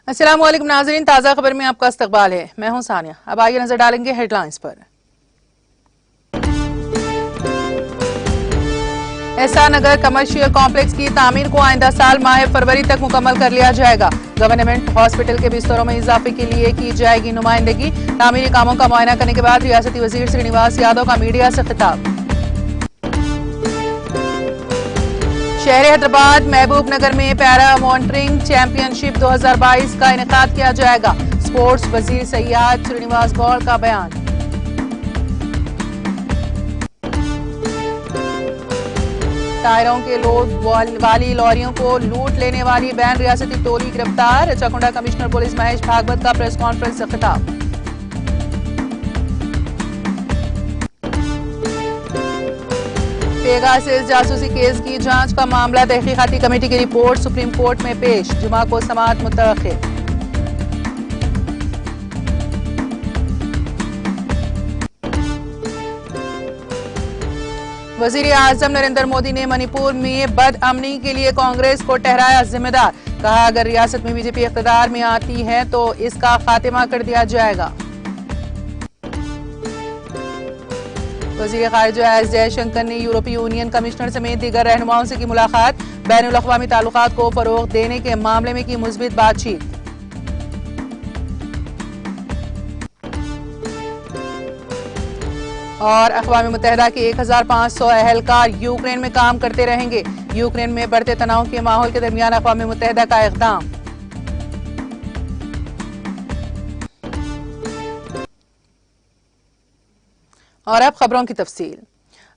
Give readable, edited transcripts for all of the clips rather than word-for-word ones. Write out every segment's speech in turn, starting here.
अस्सलाम वालेकुम नाज़रीन, ताज़ा खबर में आपका इस्तकबाल है। मैं हूं सानिया। अब आइए नजर डालेंगे हेडलाइंस पर। एहसान नगर कमर्शियल कॉम्प्लेक्स की तामीर को आइंदा साल माह फरवरी तक मुकम्मल कर लिया जाएगा। गवर्नमेंट हॉस्पिटल के बिस्तरों में इजाफे के लिए की जाएगी नुमाइंदगी। तामीरी कामों का मुआयना करने के बाद रियासती वजीर श्रीनिवास यादव का मीडिया से खिताब। शहर हैदराबाद महबूब नगर में पैरा मॉनिटरिंग चैंपियनशिप 2022 का इनेकाद किया जाएगा। स्पोर्ट्स वजीर सैयद श्रीनिवास गौड़ का बयान। टायरों के लोड वाली लॉरियों को लूट लेने वाली बैन रियासती टोली गिरफ्तार। चकुंडा कमिश्नर पुलिस महेश भागवत का प्रेस कॉन्फ्रेंस से खिताब। पेगासस जासूसी केस की जांच का मामला तहकीकाती कमेटी की रिपोर्ट सुप्रीम कोर्ट में पेश। जुमा को समाअत मुतअख्खिर। वजीर आजम नरेंद्र मोदी ने मणिपुर में बदअमनी के लिए कांग्रेस को ठहराया जिम्मेदार। कहा, अगर रियासत में बीजेपी इख्तियार में आती है तो इसका खात्मा कर दिया जाएगा। वज़ीर ख़ारिजा एस जयशंकर ने यूरोपीय यूनियन कमिश्नर समेत दीगर रहनुमाओं से की मुलाकात। बैनुल अक़वामी ताल्लुकात को फरोग़ देने के मामले में की मुस्बित बातचीत। और अक़वाम मुत्तहिदा के 1500 एहलकार यूक्रेन में काम करते रहेंगे। यूक्रेन में बढ़ते तनाव के माहौल के दरमियान अक़वाम मुत्तहिदा का इक़दाम। और अब खबरों की तफसील।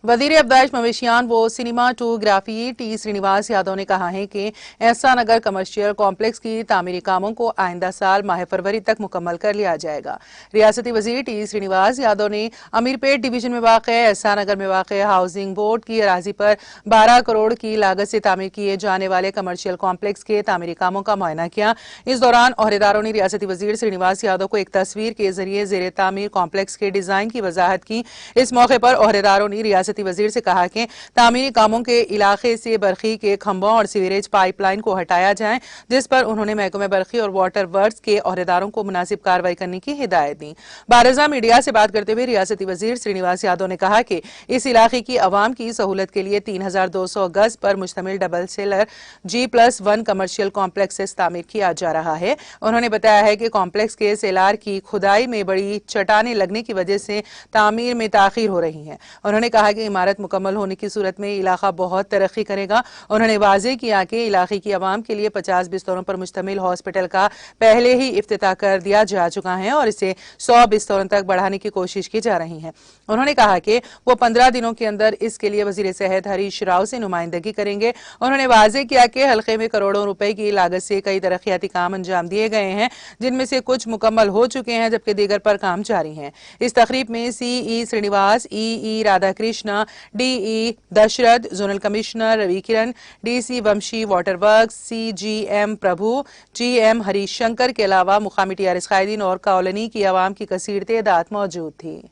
वजीर अफदाइश मवेशियान व सिनेमाटोग्राफी टी श्रीनिवास यादव ने कहा है कि एहसान नगर कमर्शियल कॉम्प्लेक्स की तामीरी कामों को आइंदा साल माह फरवरी तक मुकम्मल कर लिया जाएगा। रियासती वजीर टी श्रीनिवास यादव ने अमीरपेट डिवीजन में वाक़े एहसान नगर में वाक़े हाउसिंग बोर्ड की अराजी पर 12 करोड़ की लागत से तामीर किए जाने वाले कमर्शियल कॉम्प्लेक्स के तामीरी कामों का मुआयना किया। इस दौरान ओहदेदारों ने रियासती वजीर श्रीनिवास यादव को एक तस्वीर के जरिए ज़ेरे तामीर कॉम्प्लेक्स के डिजाइन की वजाहत की। इस मौके पर ओहदेदारों ने रियासती वजीर से कहा कि तामीरी कामों के इलाके से बरखी के खंभों और सीवरेज पाइपलाइन को हटाया जाए, जिस पर उन्होंने महकमे बरखी और वाटर वर्क्स के ओहदेदारों को मुनासिब कार्रवाई करने की हिदायत दी। बारजा मीडिया से बात करते हुए रियासती वजीर श्रीनिवास यादव ने कहा कि इस इलाके की अवाम की सहूलत के लिए 3200 गज पर मुश्तमिल double seller G+1 commercial complex तामीर किया जा रहा है। उन्होंने बताया है कि कॉम्प्लेक्स के सेलार की खुदाई में बड़ी चट्टानें लगने की वजह से तामीर में ताखीर हो रही है। उन्होंने कहा कि इमारत मुकम्मल होने की सूरत में इलाका बहुत तरक्की करेगा। उन्होंने वाज़ेह किया कि इलाके की आवाम के लिए 50 बिस्तरों पर मुश्तमिल हॉस्पिटल का पहले ही इफ्तिताह कर दिया जा चुका है और इसे 100 बिस्तरों तक बढ़ाने की कोशिश की जा रही है। उन्होंने कहा कि वो 15 दिनों के अंदर इसके लिए वजीर सेहत हरीश राव से नुमाइंदगी करेंगे। उन्होंने वाज़ेह किया कि हल्के में करोड़ों रुपए की लागत से कई तरक्याती काम अंजाम दिए गए हैं, जिनमें से कुछ मुकम्मल हो चुके हैं जबकि दीगर पर काम जारी है। इस तकरीब में CE Srinivas, EE Radhakrishna, DE Dasharath, zonal commissioner Ravi Kiran, DC Vamshi water works, CGM Prabhu, GM Harish Shankar के अलावा मुकामी TRS कायदीन और कॉलोनी की आवाम की कसीर तादाद मौजूद थी।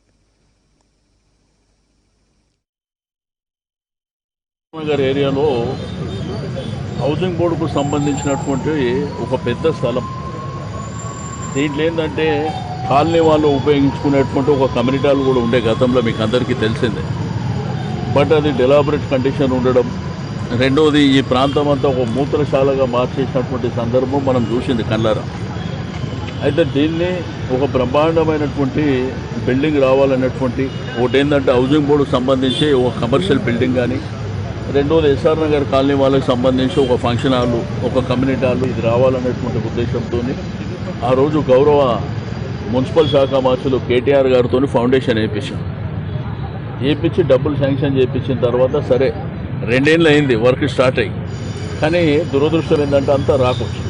నగర్ ఏరియాలో హౌసింగ్ బోర్డుకు సంబంధించినటువంటి ఒక పెద్ద స్థలం. దీంట్లో ఏంటంటే కాలనీ వాళ్ళు ఉపయోగించుకునేటువంటి ఒక కమ్యూనిటీ హాల్ కూడా ఉండే గతంలో మీకు అందరికీ తెలిసిందే. బట్ అది డెలాబరేట్ కండిషన్ ఉండడం, రెండోది ఈ ప్రాంతం అంతా ఒక మూత్రశాలగా మార్చేసినటువంటి సందర్భం మనం చూసింది కళ్ళారా. అయితే దీన్ని ఒక బ్రహ్మాండమైనటువంటి బిల్డింగ్ రావాలనేటువంటి ఒకటి ఏంటంటే హౌసింగ్ బోర్డుకు సంబంధించి ఒక కమర్షియల్ బిల్డింగ్ కానీ, రెండోది SR నగర్ కాలనీ వాళ్ళకి సంబంధించి ఒక ఫంక్షన్ హాల్, ఒక కమ్యూనిటీ హాల్ ఇది రావాలనేటువంటి ఉద్దేశంతో ఆ రోజు గౌరవ మున్సిపల్ శాఖ మంత్రులు KTR గారితో ఫౌండేషన్ వేయించి డబ్బులు శాంక్షన్ చేయించిన తర్వాత సరే 2 ఏళ్ళు అయింది వర్క్ స్టార్ట్ అయ్యి. కానీ దురదృష్టం ఏంటంటే అంతా రాకొచ్చు,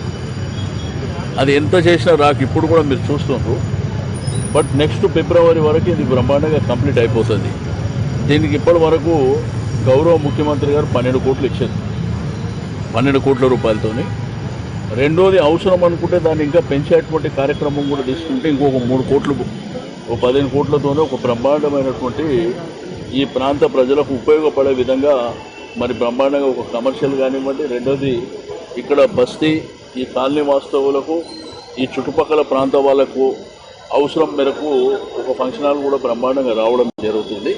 అది ఎంత చేసినా రాకు. ఇప్పుడు కూడా మీరు చూస్తున్నారు. బట్ నెక్స్ట్ ఫిబ్రవరి వరకు ఇది బ్రహ్మాండంగా కంప్లీట్ అయిపోతుంది. దీనికి ఇప్పటి వరకు గౌరవ ముఖ్యమంత్రి గారు 12 కోట్లు ఇచ్చారు, 12 కోట్ల రూపాయలతోని. రెండోది అవసరం అనుకుంటే దాన్ని ఇంకా పెంచేటువంటి కార్యక్రమం కూడా తీసుకుంటే ఇంకొక 3 కోట్లు, ఒక 15 కోట్లతోనే ఒక బ్రహ్మాండమైనటువంటి ఈ ప్రాంత ప్రజలకు ఉపయోగపడే విధంగా మరి బ్రహ్మాండంగా ఒక కమర్షియల్ కానివ్వండి, రెండోది ఇక్కడ బస్తీ ఈ కాలనీ వాస్తవులకు ఈ చుట్టుపక్కల ప్రాంత వాళ్ళకు అవసరం మేరకు ఒక ఫంక్షన్ హాల్ కూడా బ్రహ్మాండంగా రావడం జరుగుతుంది.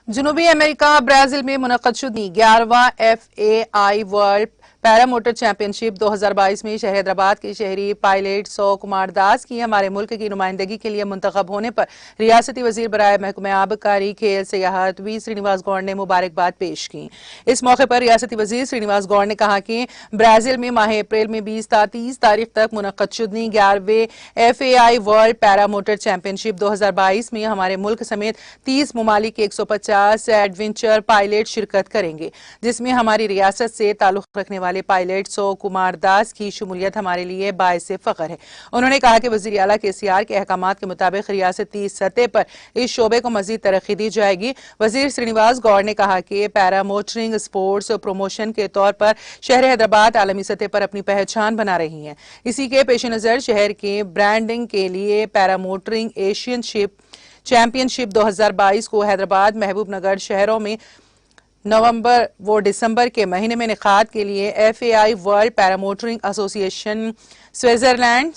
जनूबी अमेरिका ब्राजील में मुनक़्क़द 11वां FAI world para motor championship 2022 में शहर हैदराबाद के शहरी पायलट सौ कुमार दास की हमारे मुल्क की नुमाइंदगी के लिए मुंतखब होने पर रियासती वजीर बराए महकमे आबकारी खेल सियाहत वी श्रीनिवास गौड़ ने मुबारकबाद पेश की। इस मौके पर रियासती वजीर श्रीनिवास गौड़ ने कहा कि ब्राजील में माह अप्रैल में 20 ता 30 तारीख तक मुनक़्क़द 11वें FAI world para motor championship 2022 में हमारे मुल्क समेत 30 ममालिक के 150 एडवेंचर पायलट शिरकत करेंगे, जिसमें हमारी रियासत से ताल्लुक रखने वाले पायलट सौ कुमार दास की शमूलियत हमारे लिए बायसे फख्र है। उन्होंने कहा कि वज़ीर आला KCR के अहकामात के मुताबिक रियासती सतह पर इस शोबे को मजीद तरक्की दी जाएगी। वजीर श्रीनिवास गौड़ ने कहा कि पैरा मोटरिंग स्पोर्ट्स प्रमोशन के तौर पर शहर हैदराबाद आलमी सतह पर अपनी पहचान बना रही है। इसी के पेश नज़र शहर के ब्रांडिंग के लिए पैरा मोटरिंग एशियन चैंपियनशिप 2022 को हैदराबाद महबूब नगर शहरों में नवंबर व दिसंबर के महीने में निकात के लिए FAI world paramotoring association Switzerland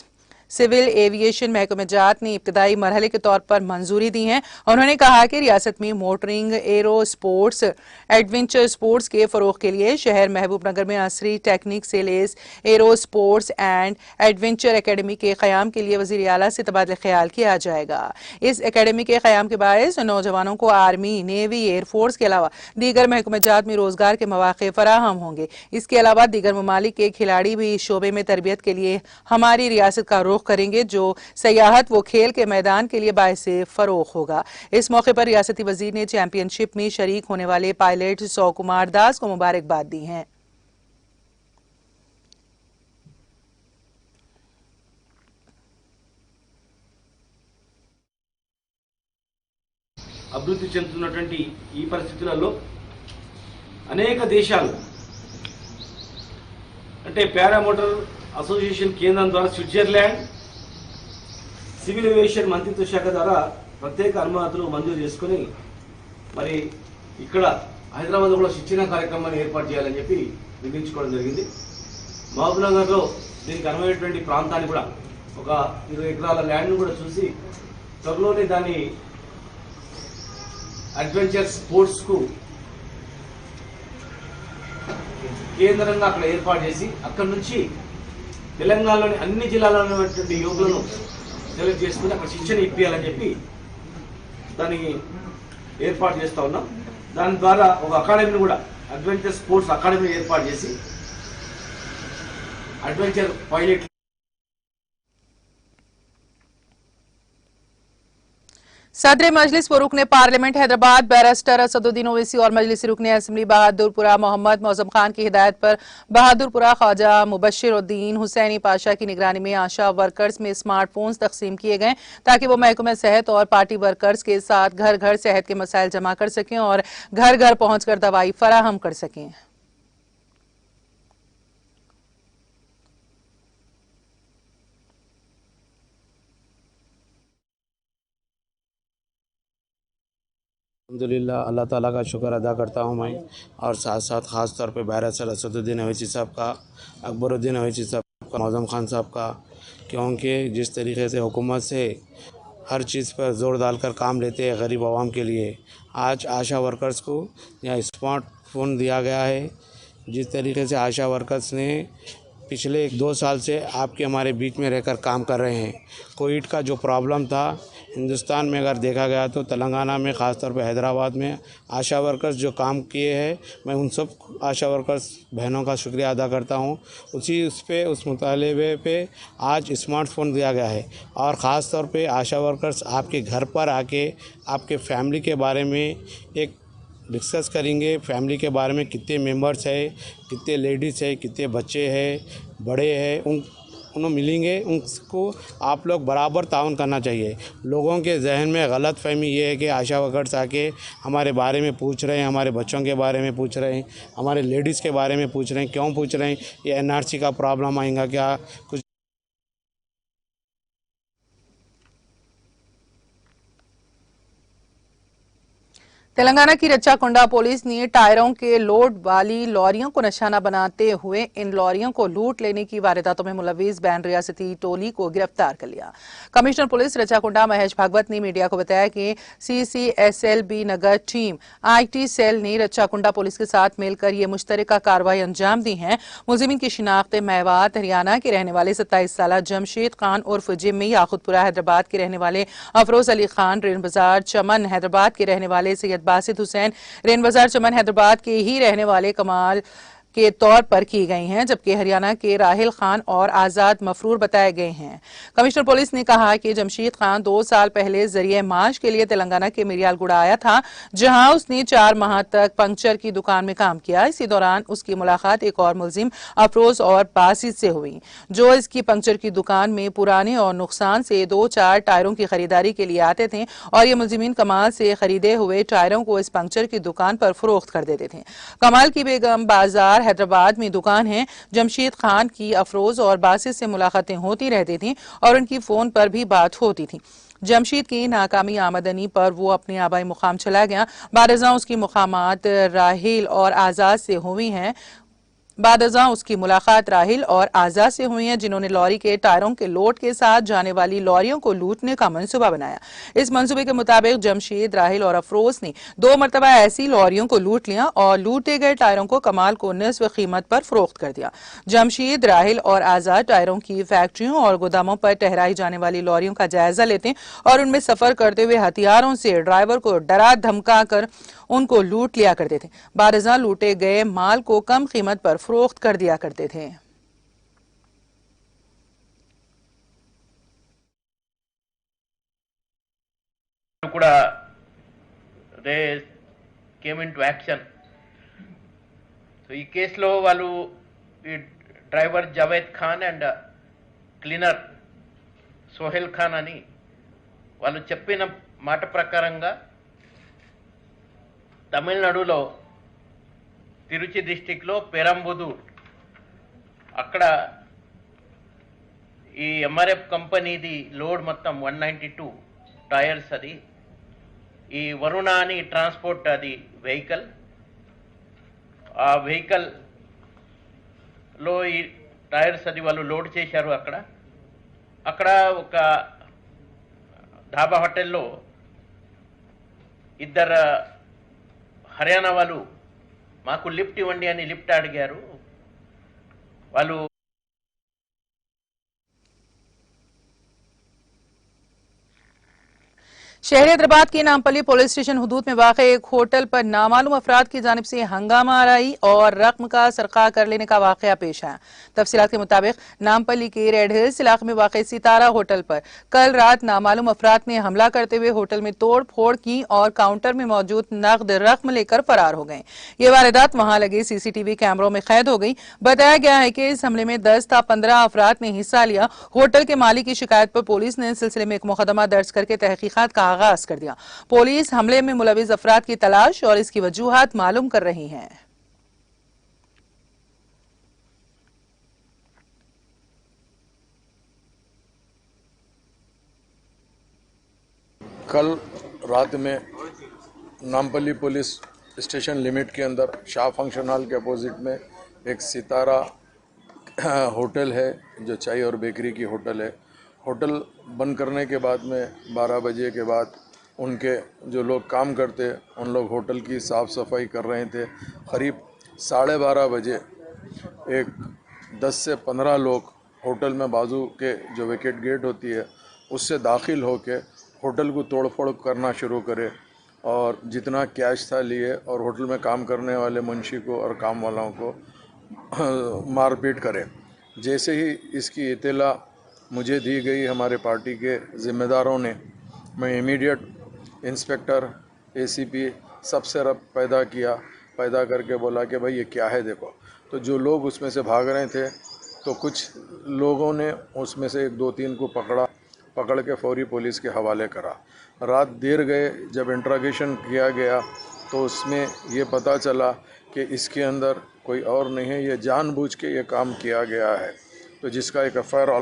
civil aviation महकमेजात ने इब्तदाई मरहले के तौर पर मंजूरी दी है। उन्होंने कहा कि रियासत में motoring aero sports adventure sports के फरोग के लिए शहर महबूब नगर में असरी टेक्निक से less aero sports and adventure academy के क़याम के लिए वज़ीर आला से तबादला ख्याल किया जाएगा। इस एकेडमी के क़याम के बायस नौजवानों को आर्मी, नेवी, एयरफोर्स के अलावा दीगर महकमेजात में रोजगार के मौक़े फराहम होंगे। इसके अलावा दीगर ममालिक के खिलाड़ी भी इस शोबे में तरबियत के लिए हमारी रियासत का रुख करेंगे, जो सयाहत व खेल के मैदान के लिए बायसे फरोख होगा। इस मौके पर रियासती वजीर ने चैंपियनशिप में शरीक होने वाले पायलट सौ कुमार दास को मुबारकबाद दी है। అభివృద్ధి చెందుతున్నటువంటి ఈ పరిస్థితులలో అనేక దేశాలు అంటే పారామోటర్ అసోసియేషన్ కేంద్రం ద్వారా స్విట్జర్లాండ్ సివిల్ ఏవియేషన్ మంత్రిత్వ శాఖ ద్వారా ప్రత్యేక అనుమతులు మంజూరు చేసుకుని మరి ఇక్కడ హైదరాబాద్ కూడా శిక్షణ కార్యక్రమాన్ని ఏర్పాటు చేయాలని చెప్పి నిర్ణయించుకోవడం జరిగింది. మహబూబ్నగర్లో దీనికి అనువైనటువంటి ప్రాంతాన్ని కూడా ఒక 20 ఎకరాల ల్యాండ్ను కూడా చూసి త్వరలోనే దాన్ని అడ్వెంచర్ స్పోర్ట్స్కు కేంద్రంగా అక్కడ ఏర్పాటు చేసి అక్కడి నుంచి తెలంగాణలోని అన్ని జిల్లాలలో ఉన్నటువంటి యువకులను సెలెక్ట్ చేసుకుని అక్కడ శిక్షణ ఇప్పించాలని చెప్పి దానికి ఏర్పాటు చేస్తూ ఉన్నాం. దాని ద్వారా ఒక అకాడమీని కూడా అడ్వెంచర్ స్పోర్ట్స్ అకాడమీ ఏర్పాటు చేసి అడ్వెంచర్ పైలట్ सदर मजलिस व रुकने पार्लियामेंट हैदराबाद बैरिस्टर असदुद्दीन ओवैसी और मजलिसी रुकने असम्बली बहादुरपुरा मोहम्मद मौजम खान की हिदायत पर बहादुरपुरा ख्वाजा मुबश्शिरुद्दीन हुसैनी पाशा की निगरानी में आशा वर्कर्स में स्मार्टफोन्स तकसीम किए गए, ताकि वो महकमे सेहत और पार्टी वर्कर्स के साथ घर घर सेहत के मसाइल जमा कर सकें और घर घर पहुंचकर दवाई फराहम कर सकें। अल्हम्दुलिल्लाह अल्लाह ताला का शुक्र अदा करता हूँ मैं, और साथ साथ ख़ास तौर पे बैरिस्टर असदुद्दीन ओवैसी साहब का, अकबरुद्दीन ओवैसी साहब का, मौजम खान साहब का, क्योंकि जिस तरीके से हुकूमत से हर चीज़ पर ज़ोर डालकर काम लेते हैं गरीब आवाम के लिए, आज आशा वर्कर्स को यहाँ स्मार्टफोन दिया गया है। जिस तरीके से आशा वर्कर्स ने पिछले 1-2 साल से आपके हमारे बीच में रहकर काम कर रहे हैं। कोविड का जो प्रॉब्लम था हिंदुस्तान में अगर देखा गया तो तेलंगाना में, ख़ास तौर पे हैदराबाद में आशा वर्कर्स जो काम किए हैं, मैं उन सब आशा वर्कर्स बहनों का शुक्रिया अदा करता हूं। उस मुतालबे पे आज स्मार्टफोन दिया गया है, और ख़ास तौर पे आशा वर्कर्स आपके घर पर आके आपके फैमिली के बारे में एक डिस्कस करेंगे। फैमिली के बारे में कितने मेंबर्स है, कितने लेडीज़ है, कितने बच्चे हैं, बड़े हैं, उन्हें मिलेंगे। उनको आप लोग बराबर ताउन करना चाहिए। लोगों के जहन में गलत फहमी ये है कि आशा वर्कर्स आके हमारे बारे में पूछ रहे हैं, हमारे बच्चों के बारे में पूछ रहे हैं, हमारे लेडीज़ के बारे में पूछ रहे हैं। क्यों पूछ रहे हैं? ये NRC का प्रॉब्लम आएगा क्या? कुछ तेलंगाना की रच्चाकुंडा पुलिस ने टायरों के लोड वाली लॉरियों को निशाना बनाते हुए इन लॉरियों को लूट लेने की वारदातों में मुलविस बैन रियासती टोली को गिरफ्तार कर लिया। कमिश्नर पुलिस रच्चाकुंडा महेश भागवत ने मीडिया को बताया कि CCSLB Nagar team IT cell ने रच्चाकुंडा पुलिस के साथ मिलकर ये मुश्तरका कार्रवाई अंजाम दी है। मुलजिमीन की शिनाख्त मेवात हरियाणा के रहने वाले 27 साल जमशेद खान उर्फ जिम्मी, याकुतपुरा हैदराबाद के रहने वाले अफरोज अली खान, रेन बाजार चमन हैदराबाद के रहने वाले सैयद बासित हुसैन, रेन बाजार चमन हैदराबाद के ही रहने वाले कमाल के तौर पर की गई हैं, जबकि हरियाणा के राहिल खान और आजाद मफरूर बताए गए हैं। कमिश्नर पुलिस ने कहा कि जमशेद खान 2 साल पहले जरिए माश के लिए तेलंगाना के मिरियालगुड़ा आया था, जहां उसने 4 माह तक पंक्चर की दुकान में काम किया। इसी दौरान उसकी मुलाकात एक और मुलजिम अफरोज और बासित से हुई, जो इसकी पंक्चर की दुकान में पुराने और नुकसान से 2-4 टायरों की खरीदारी के लिए आते थे और ये मुलजिमीन कमाल से खरीदे हुए टायरों को इस पंक्चर की दुकान पर फरोख्त कर देते थे। कमाल की बेगम बाजार हैदराबाद में दुकान है। जमशेद खान की अफरोज और बासित से मुलाकातें होती रहती थीं और उनकी फोन पर भी बात होती थी। जमशेद की नाकामी आमदनी पर वो अपने आबाई मुकाम चला गया। बारज़ा उसकी मुकामात राहिल और आजाद से हुई हैं। बादजा उसकी मुलाकात राहिल और आजाद से हुई है, जिन्होंने लॉरी के टायरों के लोड के साथ जाने वाली लॉरियों को लूटने का मंसूबा बनाया। इस मंसूबे के मुताबिक जमशेद, राहिल और अफरोज ने 2 मरतबा ऐसी लॉरियों को लूट लिया और लूटे गए टायरों को कमाल को निस्फ कीमत पर फरोख्त कर दिया। जमशेद, राहिल और आजाद टायरों की फैक्ट्रियों और गोदामों पर ठहराई जाने वाली लॉरियों का जायजा लेते और उनमें सफर करते हुए हथियारों से ड्राइवर को डरा धमका कर उनको लूट लिया करते थे। बारज़ा लूटे गए माल को कम कीमत पर फरोख्त कर दिया करते थे। కూడా they came into action. So ఈ కేసులో వాళ్ళు ఈ driver Javed Khan and cleaner Sohail Khan అని వాళ్ళు చెప్పిన మాట ప్రకారంగా తమిళనాడులో తిరుచి డిస్టిక్లో పెరంబుదూర్ అక్కడ ఈ MRF కంపెనీది లోడ్ మొత్తం 192 టైర్స్. అది ఈ వరుణ అని ట్రాన్స్పోర్ట్ అది వెహికల్. ఆ వెహికల్లో ఈ టైర్స్ అది వాళ్ళు లోడ్ చేశారు. అక్కడ ఒక ధాబా హోటల్లో ఇద్దరు హర్యానా వాళ్ళు మాకు లిఫ్ట్ ఇవ్వండి అని లిఫ్ట్ అడిగారు. వాళ్ళు शहर हैदराबाद के नामपल्ली पुलिस स्टेशन हुदूद में वाक़ एक होटल पर नामालूम अफराद की जानिब से हंगामा आराई और रकम का सरका कर लेने का वाक़या पेश आया। तफसीलात के मुताबिक नामपल्ली के रेड हिल्स इलाके में वाक़ सितारा होटल पर कल रात नामालूम अफराद ने हमला करते हुए होटल में तोड़ फोड़ की और काउंटर में मौजूद नकद रकम लेकर फरार हो गए। ये वारदात वहां लगे CCTV कैमरों में कैद हो गई। बताया गया है कि इस हमले में 10 था 15 अफराद ने हिस्सा लिया। होटल के मालिक की शिकायत पर पुलिस ने इस सिलसिले में एक मुकदमा दर्ज करके तहकीकात का आगाज कर दिया। पुलिस हमले में मुलविस अफराद की तलाश और इसकी वजूहात मालूम कर रही है। कल रात में नामपल्ली पुलिस स्टेशन लिमिट के अंदर शाह फंक्शन हॉल के अपोजिट में एक सितारा होटल है, जो चाय और बेकरी की होटल है। होटल बंद करने के बाद में 12 बजे के बाद उनके जो लोग काम करते उन लोग होटल की साफ़ सफाई कर रहे थे। करीब 12:30 बजे एक 10 से 15 लोग होटल में बाजू के जो विकेट गेट होती है उससे दाखिल होके होटल को तोड़ फोड़ करना शुरू करे और जितना कैश था लिए और होटल में काम करने वाले मुंशी को और काम वालों को मारपीट करे। जैसे ही इसकी इत्तला मुझे दी गई हमारे पार्टी के ज़िम्मेदारों ने, मैं इमीडिएट इंस्पेक्टर ACP सबसे रब पैदा करके बोला कि भाई ये क्या है देखो। तो जो लोग उसमें से भाग रहे थे तो कुछ लोगों ने उसमें से 1-2-3 को पकड़ के फौरी पुलिस के हवाले करा। रात देर गए जब इंट्रोगेशन किया गया तो उसमें ये पता चला कि इसके अंदर कोई और नहीं है, ये जानबूझ के ये काम किया गया है। तो जिसका एक FIR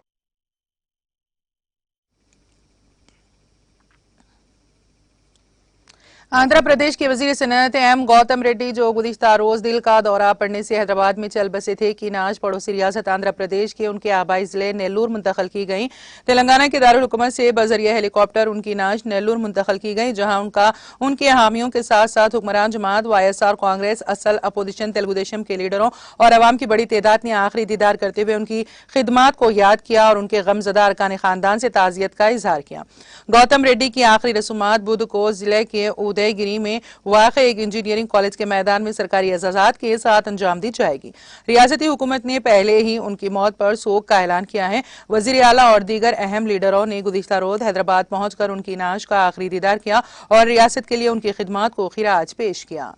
आंध्र प्रदेश के वजीर सनअत एम गौतम रेड्डी जो गुज़िश्ता रोज दिल का दौरा पड़ने से हैदराबाद में चल बसे थे कि आज पड़ोसी रियासत आंध्र प्रदेश के उनके आबाई जिले नेल्लूर मुंतकिल की गई। तेलंगाना के दारुल हुकूमत से बजरिया हेलीकॉप्टर उनकी नाश नेल्लूर मुंतकिल की गई, जहां उनके हामियों के साथ साथ हुक्मरान जमात वाईएसआर कांग्रेस, असल अपोजिशन तेलुगुदेशम के लीडरों और अवाम की बड़ी तादाद ने आखिरी दीदार करते हुए उनकी खिदमात को याद किया और उनके गमजदा अरकान खानदान से ताजियत का इजहार किया। गौतम रेड्डी की आखिरी रसूमात बुध को जिले के उदयगिरी में वाक़ एक इंजीनियरिंग कॉलेज के मैदान में सरकारी एजाज़ात के साथ अंजाम दी जाएगी। रियासती हुकूमत ने पहले ही उनकी मौत पर सोग का ऐलान किया है। वज़ीर आला और दीगर अहम लीडरों ने गुज़िश्ता रोज हैदराबाद पहुंचकर उनकी नाश का आखिरी दीदार किया और रियासत के लिए उनकी खिदमात को खिराज पेश किया।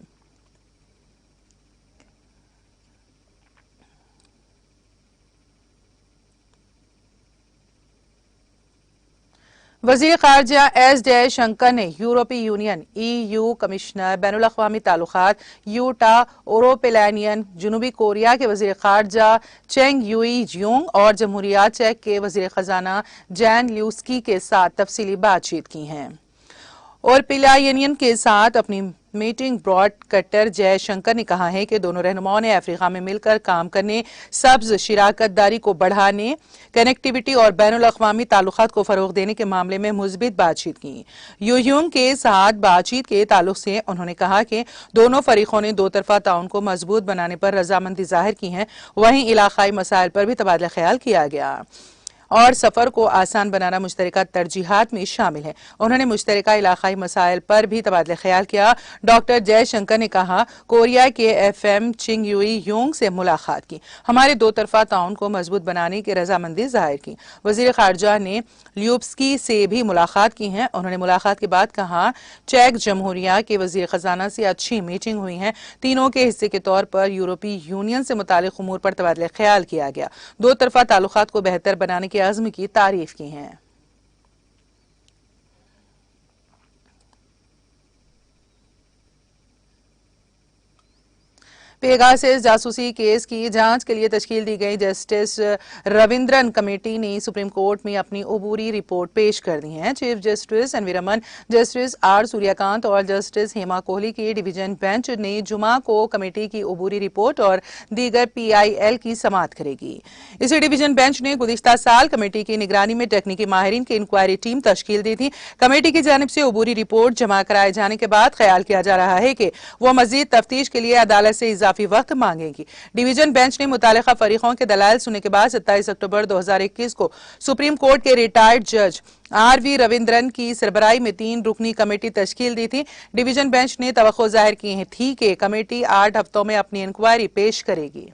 वज़ीर ख़ारजा एस जयशंकर ने यूरोपीय यूनियन EU कमिश्नर बैनुल-अक़वामी ताल्लुकात यूटा ओरोपेलानियन, जनूबी कोरिया के वज़ीर ख़ारजा चेंग यूई जियोंग और जमहूरियत चेक के वज़ीर ख़जाना जैन ल्यूस्की के साथ तफसीली बातचीत की है। और पिलायनियन के साथ अपनी मीटिंग ब्रॉड कटर जयशंकर ने कहा है कि दोनों रहनुमाओं ने अफ्रीका में मिलकर काम करने, सब्ज शिराकतदारी को बढ़ाने, कनेक्टिविटी और बैनुल-अक़वामी ताल्लुकात को फरोग देने के मामले में मुस्बित बातचीत की। यूयूंग के साथ बातचीत के ताल्लुक से उन्होंने कहा कि दोनों फरीकों ने दो तरफा ताउन को मजबूत बनाने पर रजामंदी जाहिर की है। वहीं इलाकाई मसाइल पर भी तबादला ख्याल किया गया और सफर को आसान बनाना मुश्तरका तरजीहात में शामिल है। उन्होंने मुश्तरका इलाकाई मसाइल पर भी तबादला ख्याल किया। डॉक्टर जयशंकर ने कहा, कोरिया के FM चिंग यूई योंग से मुलाकात की, हमारे दो तरफा ताउन को मजबूत बनाने की रजामंदी जाहिर की। वजीर खारजा ने ल्यूब्सकी से भी मुलाकात की है। उन्होंने मुलाकात के बाद कहा, चेक जमहूरिया के वजीर खजाना से अच्छी मीटिंग हुई है। तीनों के हिस्से के तौर पर यूरोपीय यूनियन से मुतालिक उमूर पर तबादला ख्याल किया गया। दो तरफा ताल्लुकात को बेहतर बनाने के अज़्म की तारीफ की है। पेगासस जासूसी केस की जांच के लिए तश्कील दी गई जस्टिस रविंद्रन कमेटी ने सुप्रीम कोर्ट में अपनी अबूरी रिपोर्ट पेश कर दी है। Chief justice N V Ramana, justice R Suryakant और जस्टिस हेमा कोहली की डिवीजन बेंच ने जुमा को कमेटी की अबूरी रिपोर्ट और दीगर PIL की समाअत करेगी। इसी डिवीजन बेंच ने गुज़िश्ता साल कमेटी की निगरानी में टेक्निकी माहिरीन की इंक्वायरी टीम तश्कील दी थी। कमेटी की जानिब से अबूरी रिपोर्ट जमा कराए जाने के बाद ख्याल किया जा रहा है कि वह मजीद तफ्तीश के लिए अदालत से इजाफी वक्त मांगेगी। डिवीजन बेंच ने मुतालिका फरीकों के दलाइल सुनने के बाद 27 अक्टूबर 2021 को सुप्रीम कोर्ट के रिटायर्ड जज RV रविंद्रन की सरबराही में 3 रुकनी कमेटी तश्कील दी थी। डिवीजन बेंच ने तवक्को जाहिर की थी कि कमेटी 8 हफ्तों में अपनी इंक्वायरी पेश करेगी।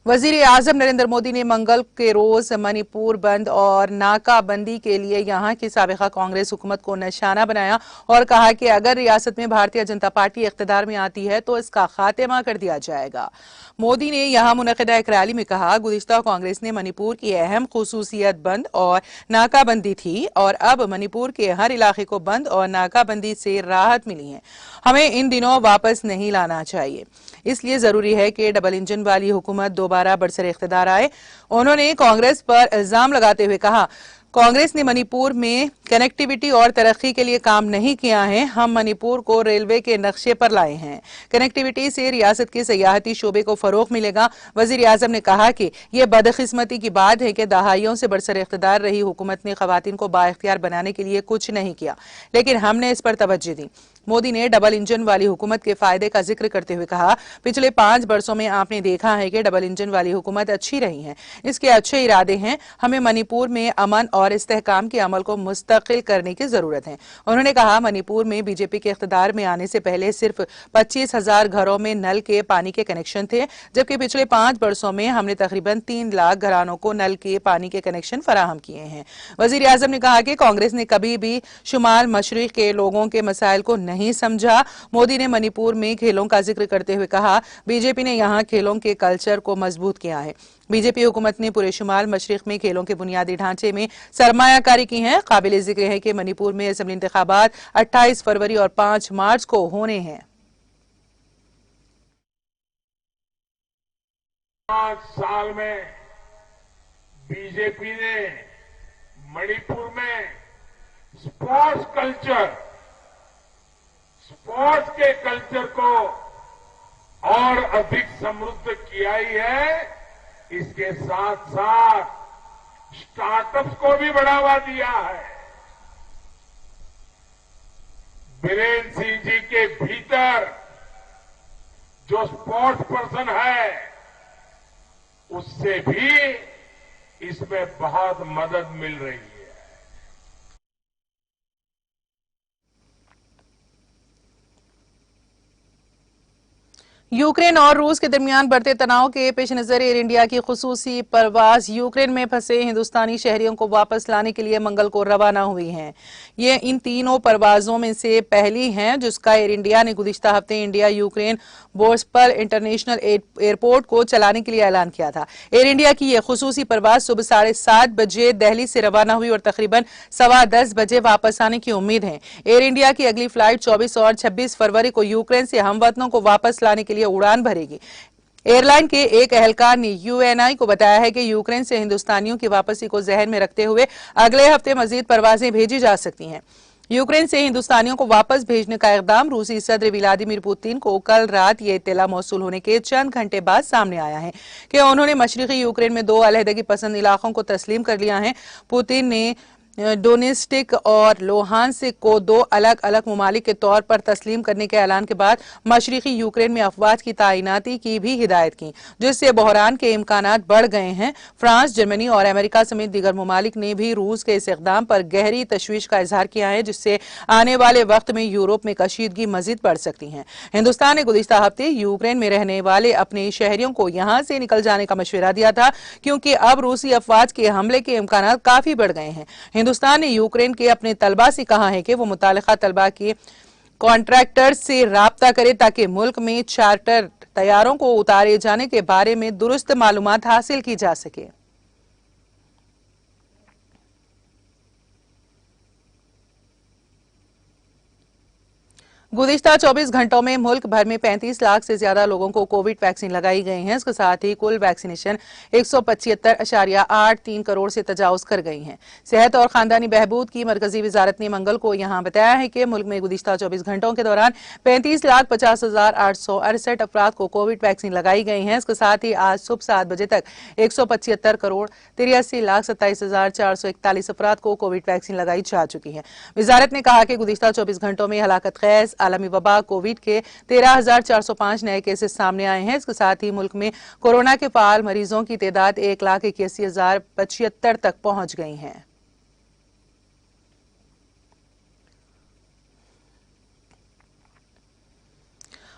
वजीर आजम नरेंद्र मोदी ने मंगल के रोज मणिपुर बंद और नाकाबंदी के लिए यहां की साबिका कांग्रेस हुकूमत को निशाना बनाया और कहा कि अगर रियासत में भारतीय जनता पार्टी इख्तिदार में आती है तो इसका खात्मा कर दिया जाएगा। मोदी ने यहां मुनक़िदा एक रैली में कहा, गुज़िश्ता कांग्रेस ने मणिपुर की अहम खुसूसियत बंद और नाकाबंदी थी और अब मणिपुर के हर इलाके को बंद और नाकाबंदी से राहत मिली है। हमें इन दिनों वापस नहीं लाना चाहिए, इसलिए जरूरी है कि डबल इंजन वाली हुकूमत दोबारा बरसर इख्तिदार आए। उन्होंने कांग्रेस पर इल्जाम लगाते हुए कहा, कांग्रेस ने मणिपुर में कनेक्टिविटी और तरक्की के लिए काम नहीं किया है। हम मणिपुर को रेलवे के नक्शे पर लाए हैं। कनेक्टिविटी से रियासत के सियाहती शोबे को फरोग मिलेगा। वजीर आजम ने कहा कि यह बदकिस्मती की बात है कि दहाइयों से बरसर इख्तिदार रही हुकूमत ने खवातीन को बाइख्तियार बनाने के लिए कुछ नहीं किया, लेकिन हमने इस पर तवज्जो दी। मोदी ने डबल इंजन वाली हुकूमत के फायदे का जिक्र करते हुए कहा, पिछले 5 वर्षों में आपने देखा है कि डबल इंजन वाली हुकूमत अच्छी रही है, इसके अच्छे इरादे हैं। हमें मणिपुर में अमन और इस्तेहकाम के अमल को मुस्तकिल करने की जरूरत है। उन्होंने कहा, मणिपुर में बीजेपी के इख्तिदार में आने से पहले सिर्फ 25,000 घरों में नल के पानी के कनेक्शन थे, जबकि पिछले 5 वर्षों में हमने तकरीबन 3 लाख घरानों को नल के पानी के कनेक्शन फराहम किए हैं। वजीर आजम ने कहा कि कांग्रेस ने कभी भी शुमाल मशरिक के लोगों के मसाइल को नहीं समझा। मोदी ने मणिपुर में खेलों का जिक्र करते हुए कहा, बीजेपी ने यहां खेलों के कल्चर को मजबूत किया है। बीजेपी हुकूमत ने पूरे शुमाल मशरिक में खेलों के बुनियादी ढांचे में सरमायाकारी की है। काबिल जिक्र है कि मणिपुर में असेंबली इंतखाबात 28 फरवरी और 5 मार्च को होने हैं। 5 साल में बीजेपी ने मणिपुर में स्पोर्ट्स के कल्चर को और अधिक समृद्ध किया ही है, इसके साथ साथ स्टार्टअप्स को भी बढ़ावा दिया है। बीरेन सिंह जी के भीतर जो स्पोर्ट्स पर्सन है, उससे भी इसमें बहुत मदद मिल रही है। यूक्रेन और रूस के दरमियान बढ़ते तनाव के पेश नजर एयर इंडिया की खुसूसी परवाज यूक्रेन में फंसे हिंदुस्तानी शहरियों को वापस लाने के लिए मंगल को रवाना हुई हैं। ये इन तीनों परवाजों में से पहली है जिसका एयर इंडिया ने गुज़िश्ता हफ्ते इंडिया यूक्रेन बोर्सपर इंटरनेशनल एयरपोर्ट को चलाने के लिए ऐलान किया था। एयर इंडिया की यह खुसूसी परवाज सुबह 7:30 बजे दिल्ली से रवाना हुई और तकरीबन 10:15 बजे वापस आने की उम्मीद है। एयर इंडिया की अगली फ्लाइट 24 और 26 फरवरी को यूक्रेन से हमवतनों को वापस लाने के लिए उड़ान भरेगी। एयरलाइन के एक एहलकार ने यूएनआई को बताया है कि यूक्रेन से हिंदुस्तानियों की वापसी को जहन में रखते हुए अगले हफ्ते मजीद परवाजें भेजी जा सकती हैं। यूक्रेन से हिंदुस्तानियों को वापस भेजने का इकदाम रूसी सदर व्लादिमीर पुतिन को कल रात ये इत्तला मौसूल होने के चंद घंटे बाद सामने आया है कि उन्होंने मशरिकी यूक्रेन में 2 अलहदगी पसंद इलाकों को तस्लीम कर लिया है। पुतिन ने डोनेस्टिक और लोहानसिक को 2 अलग अलग ममालिक के तौर पर तस्लीम करने के ऐलान के बाद मशरिकी यूक्रेन में अफवाज की तैनाती की भी हिदायत की, जिससे बहरान के इम्कानात बढ़ गए हैं। फ्रांस, जर्मनी और अमेरिका समेत दीगर ममालिक ने भी रूस के इस इक़दाम पर गहरी तशवीश का इजहार किया है, जिससे आने वाले वक्त में यूरोप में कशीदगी मजीद बढ़ सकती है। हिंदुस्तान ने गुज़िश्ता हफ्ते यूक्रेन में रहने वाले अपने शहरियों को यहां से निकल जाने का मशवरा दिया था, क्योंकि अब रूसी अफवाज के हमले के इम्कानात काफी बढ़ गए हैं। हिंदुस्तान ने यूक्रेन के अपने तलबा से कहा है कि वो मुतालिका तलबा के कॉन्ट्रैक्टर से राब्ता करे ताकि मुल्क में चार्टर तैयारों को उतारे जाने के बारे में दुरुस्त मालूमात हासिल की जा सके। गुज़िश्ता 24 घंटों में मुल्क भर में 35 लाख से ज्यादा लोगों को कोविड वैक्सीन लगाई गई है। इसके साथ ही कुल वैक्सीनेशन 175.83 करोड़ से तजावुज कर गई है। सेहत और खानदानी बहबूद की मरकजी वजारत ने मंगल को यहां बताया है कि मुल्क में गुज़िश्ता 24 घंटों के दौरान 35,50,868 अफराद को कोविड वैक्सीन लगाई गई है। इसके साथ ही आज सुबह 7 बजे तक 175 करोड़ 83,27,441 अफराद को कोविड वैक्सीन लगाई जा चुकी है। वजारत ने कहा कि गुज़िश्ता 24 घंटों में हलाकत खैज आलमी वबा कोविड के 13,405 नए केसेस सामने आए हैं। इसके साथ ही मुल्क में कोरोना के फाल मरीजों की तादाद 1,81,075 तक पहुंच गई है।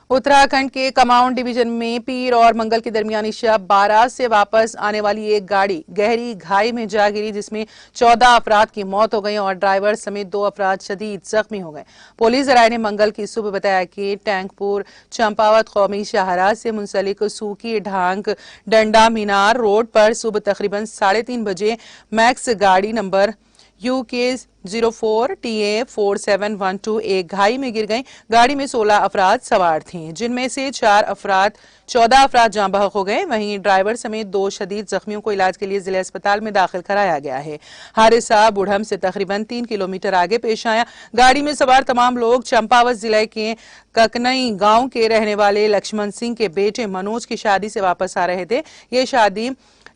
उत्तराखंड के कमाऊं डिवीजन में पीर और मंगल की दरमियानी शब बारात से वापस आने वाली एक गाड़ी गहरी खाई में जा गिरी, जिसमें 14 अफराद की मौत हो गई और ड्राइवर समेत 2 अफराद शदीद जख्मी हो गए। पुलिस जराये ने मंगल की सुबह बताया कि टैंकपुर चंपावत कौमी शाहराह से मुंसलिक सूकी ढांग डंडा मीनार रोड पर सुबह तकरीबन 3:30 बजे मैक्स गाड़ी नंबर UK04 TA 4712 एक घाई में गिर गई। गाड़ी में 16 अफराद सवार थीं, जिनमें से 14 अफराद जाँ बहक हो गए। वहीं ड्राइवर समेत 2 शदीद जख्मियों को इलाज के लिए जिला अस्पताल में दाखिल कराया गया है। हादसा बुढ़म से तकरीबन 3 किलोमीटर आगे पेश आया। गाड़ी में सवार तमाम लोग चंपावत जिले के ककनई गांव के रहने वाले लक्ष्मण सिंह के बेटे मनोज की शादी से वापस आ रहे थे। ये शादी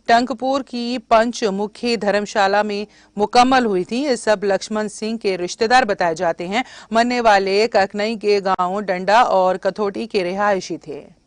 टंकपुर की पंचमुखी धर्मशाला में मुकम्मल हुई थी। ये सब लक्ष्मण सिंह के रिश्तेदार बताए जाते हैं। मरने वाले ककनई के गांव डंडा और कथोटी के रिहायशी थे।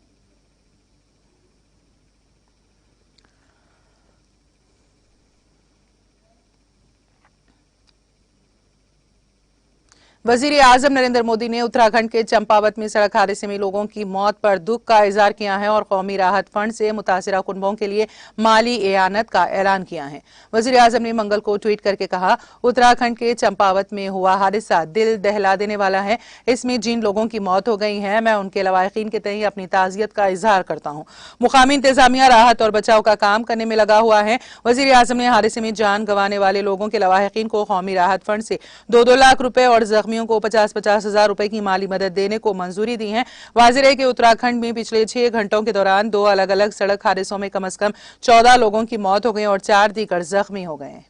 वजीर आजम नरेंद्र मोदी ने उत्तराखंड के चंपावत में सड़क हादसे में लोगों की मौत पर दुख का इजहार किया है और कौमी राहत फंड से मुतासिरा कुनबों के लिए माली एआनत का ऐलान किया है। वजीर आजम ने मंगल को ट्वीट करके कहा, उत्तराखंड के चंपावत में हुआ हादसा दिल दहला देने वाला है। इसमें जिन लोगों की मौत हो गई है, मैं उनके लवाहिकीन के तहत अपनी ताजियत का इजहार करता हूँ। मुकामी इंतजामिया राहत और बचाव का काम करने में लगा हुआ है। वजीर आजम ने हादसे में जान गंवाने वाले लोगों के लवाहिकीन को कौमी राहत फंड से 2-2 लाख रुपए और जख्मी को 50-50 हजार रुपए की माली मदद देने को मंजूरी दी है। वाजिर है कि उत्तराखंड में पिछले 6 घंटों के दौरान 2 अलग अलग सड़क हादसों में कम से कम 14 लोगों की मौत हो गई और 4 दीगर जख्मी हो गए।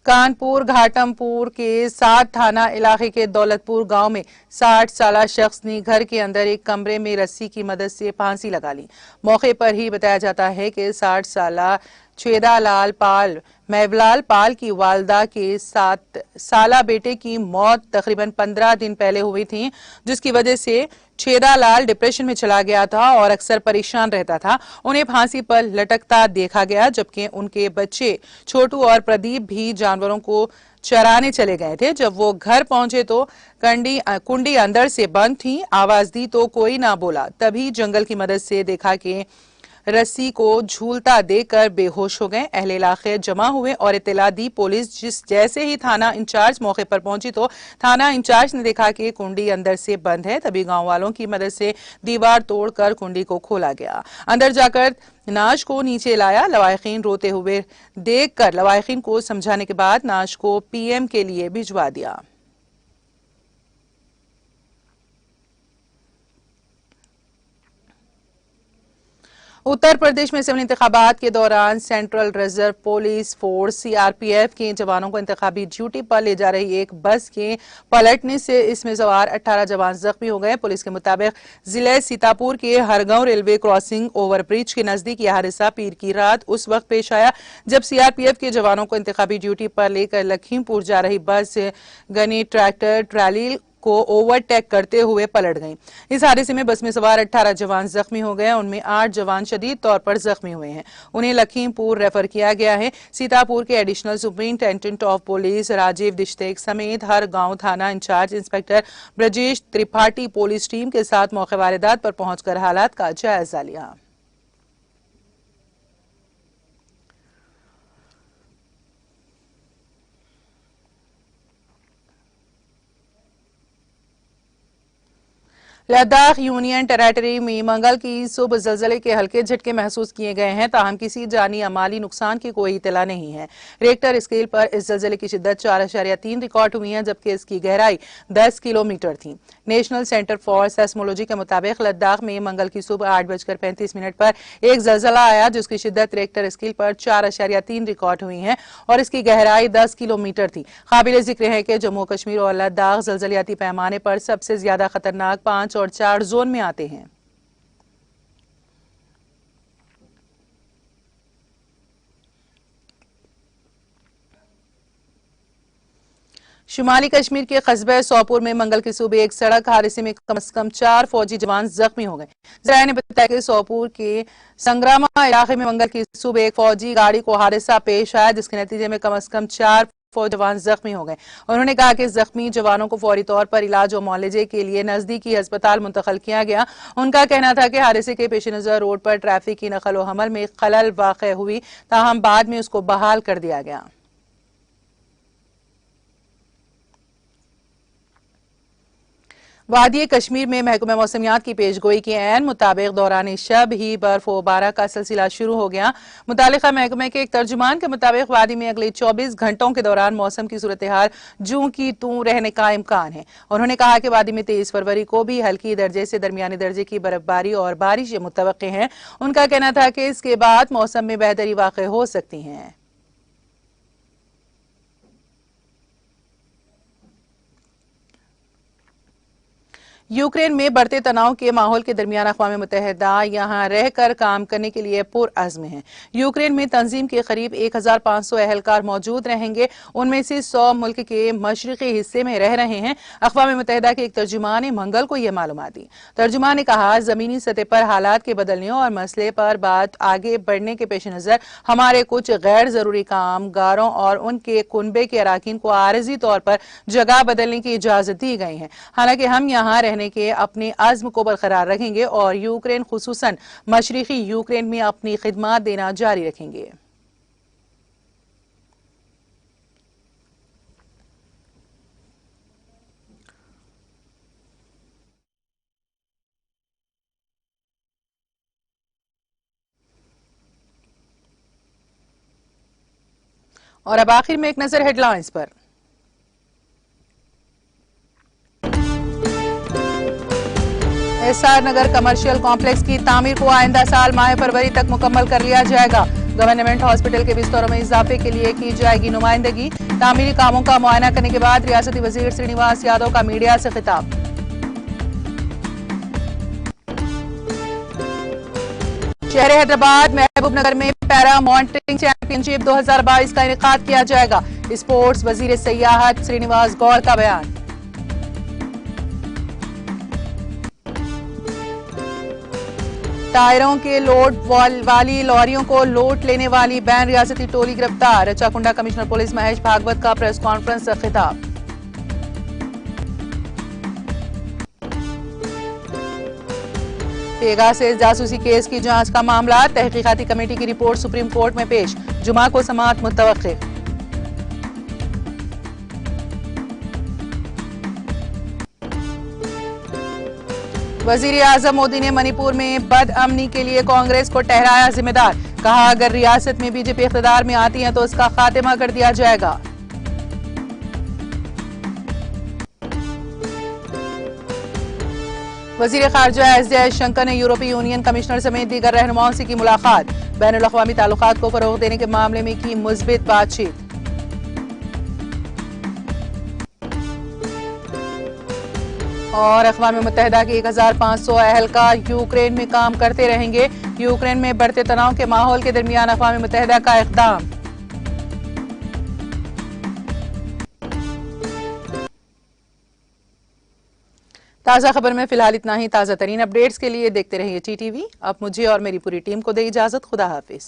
कानपुर घाटमपुर के 7 थाना इलाके के दौलतपुर गांव में 60 साला शख्स ने घर के अंदर एक कमरे में रस्सी की मदद से फांसी लगा ली। मौके पर ही बताया जाता है कि 60 साला छेदालाल पाल मेवलाल पाल की वालदा के 7 साला बेटे की मौत तकरीबन 15 दिन पहले हुई थी, जिसकी वजह से छेदालाल डिप्रेशन में चला गया था और अक्सर परेशान रहता था। उन्हें फांसी पर लटकता देखा गया, जबकि उनके बच्चे छोटू और प्रदीप भी जानवरों को चराने चले गए थे। जब वो घर पहुंचे तो कुंडी अंदर से बंद थी। आवाज दी तो कोई ना बोला। तभी जंगल की मदद से देखा कि रस्सी को झूलता देखकर बेहोश हो गए। अहले इलाके जमा हुए और इत्तला दी पुलिस। जैसे ही थाना इंचार्ज मौके पर पहुंची तो थाना इंचार्ज ने देखा कि कुंडी अंदर से बंद है। तभी गांव वालों की मदद से दीवार तोड़कर कुंडी को खोला गया। अंदर जाकर नाश को नीचे लाया। लवाहिकीन रोते हुए देखकर लवाहिकीन को समझाने के बाद नाश को पीएम के लिए भिजवा दिया। उत्तर प्रदेश में सिविल इंतखाबात के दौरान central reserve police force CRPF के जवानों को इंतखाबी ड्यूटी पर ले जा रही एक बस के पलटने से इसमें सवार 18 जवान जख्मी हो गए। पुलिस के मुताबिक जिले सीतापुर के हरगांव रेलवे क्रॉसिंग ओवरब्रिज के नजदीक यह हादसा पीर की रात उस वक्त पेश आया जब सीआरपीएफ के जवानों को इंतखाबी ड्यूटी पर लेकर लखीमपुर जा रही बस गनी ट्रैक्टर ट्राली को ओवरटेक करते हुए पलट गई। इस हादसे में बस में सवार 18 जवान जख्मी हो गए। उनमें 8 जवान शदीद तौर पर जख्मी हुए हैं। उन्हें लखीमपुर रेफर किया गया है। सीतापुर के additional superintendent of police Rajeev दिश्तेक समेत हर गांव थाना incharge inspector Brajesh Tripathi police team के साथ मौके वारदात पर पहुंचकर हालात का जायजा लिया। लद्दाख यूनियन टेरेटरी में मंगल की सुबह जलजले के हल्के झटके महसूस किए गए हैं, ताहम किसी जानी या माली नुकसान की कोई इत्तला नहीं है। रेक्टर स्केल पर इस जलजले की शिद्दत 4.3 रिकॉर्ड हुई है, जबकि इसकी गहराई 10 किलोमीटर थी। नेशनल सेंटर फॉर सेस्मोलॉजी के मुताबिक लद्दाख में मंगल की सुबह 8:35 पर एक जलजला आया, जिसकी शिद्दत रेक्टर स्केल पर 4.3 रिकॉर्ड हुई है और इसकी गहराई 10 किलोमीटर थी। काबिल जिक्र है कि जम्मू कश्मीर और लद्दाख जलजलियाती पैमाने पर सबसे ज्यादा खतरनाक 5 और 4 जोन में आते हैं। शुमाली कश्मीर के कस्बे सोपुर में मंगल की सुबह एक सड़क हादसे में कम से कम 4 फौजी जवान जख्मी हो गए। जराये ने बताया कि सोपुर के संग्रामा इलाके में मंगल की सुबह एक फौजी गाड़ी को हादसा पेश आया, जिसके नतीजे में कम से कम 4 फौजी जवान जख्मी हो गए। उन्होंने कहा कि जख्मी जवानों को फौरी तौर पर इलाज और मुआवजे के लिए नजदीकी अस्पताल मुंतकिल किया गया। उनका कहना था कि हादसे के पेश नजर रोड पर ट्रैफिक की नकल और हमल में खलल वाक़ हुई, ताहम बाद में उसको बहाल कर दिया गया। वादी कश्मीर में महकमा मौसमियात की पेशगोई के ऐन मुताबिक दौरान शब ही बर्फबारी का सिलसिला शुरू हो गया। मुतालिका महकमे के एक तर्जुमान के मुताबिक वादी में अगले 24 घंटों के दौरान मौसम की सूरत हाल जूं की तूं रहने का इम्कान है। उन्होंने कहा कि वादी में 23 फरवरी को भी हल्की दर्जे से दरमियानी दर्जे की बर्फबारी और बारिश मुतवक्के हैं। उनका कहना था कि इसके बाद मौसम में बेहतरी वाक़ हो सकती है। यूक्रेन में बढ़ते तनाव के माहौल के दरमियान अक़वाम मुत्तहिदा यहां रहकर काम करने के लिए पुरअज़्म है। यूक्रेन में तंजीम के करीब 1500 एहलकार मौजूद रहेंगे। उनमें से 100 मुल्क के मशरिकी हिस्से में रह रहे हैं। अक़वाम मुत्तहिदा के एक तर्जुमान ने मंगल को यह मालूमात दी। तर्जुमान ने कहा, ज़मीनी सतह पर हालात के बदलने और मसले पर बात आगे बढ़ने के पेश नज़र हमारे कुछ गैर ज़रूरी कामगारों और उनके कुनबे के अराकीन को आरजी तौर पर जगह बदलने की इजाज़त दी गई है। हालांकि हम यहाँ के अपने आज़्म को बरकरार रखेंगे और यूक्रेन खुसूसन मशरिकी यूक्रेन में अपनी खिदमत देना जारी रखेंगे। और अब आखिर में एक नजर हेडलाइंस पर। एसआर नगर कमर्शियल कॉम्प्लेक्स की तामीर को आइंदा साल माह फरवरी तक मुकम्मल कर लिया जाएगा। गवर्नमेंट हॉस्पिटल के बिस्तरों में इजाफे के लिए की जाएगी नुमाइंदगी। तामीरी कामों का मुआयना करने के बाद रियासती वजीर श्रीनिवास यादव का मीडिया से खिताब। शहर हैदराबाद महबूबनगर में पैरा माउंटेनिंग चैंपियनशिप 2022 का इनेकाद किया जाएगा। स्पोर्ट्स वजीर सयाहत श्रीनिवास गौर का बयान। टायरों के लोड वाली लॉरियों को लोड लेने वाली बैन रियासती टोली गिरफ्तार। रचाकुंडा कमिश्नर पुलिस महेश भागवत का प्रेस कॉन्फ्रेंस से खिताब। पेगासस जासूसी केस की जांच का मामला। तहकीकाती कमेटी की रिपोर्ट सुप्रीम कोर्ट में पेश। जुमा को समाअत मुतवक्किल। वजीर आजम मोदी ने मणिपुर में बदअमनी के लिए कांग्रेस को ठहराया जिम्मेदार। कहा, अगर रियासत में बीजेपी इख्तियार में आती है तो इसका खात्मा कर दिया जाएगा। वजीर खारजा एस जयशंकर ने यूरोपीय यूनियन कमिश्नर समेत दीगर रहनुमाओं से की मुलाकात। बैनुल-अक़वामी ताल्लुकात को फरोग देने के मामले में की मुस्बित बातचीत। और अक़वाम मुत्तहिदा के 1500 अहलकार यूक्रेन में काम करते रहेंगे। यूक्रेन में बढ़ते तनाव के माहौल के दरमियान अक़वाम मुत्तहिदा का इक़दाम। ताज़ा खबर में फिलहाल इतना ही। ताज़ा तरीन अपडेट्स के लिए देखते रहिए TTV। अब मुझे और मेरी पूरी टीम को दे इजाजत। खुदा हाफिज।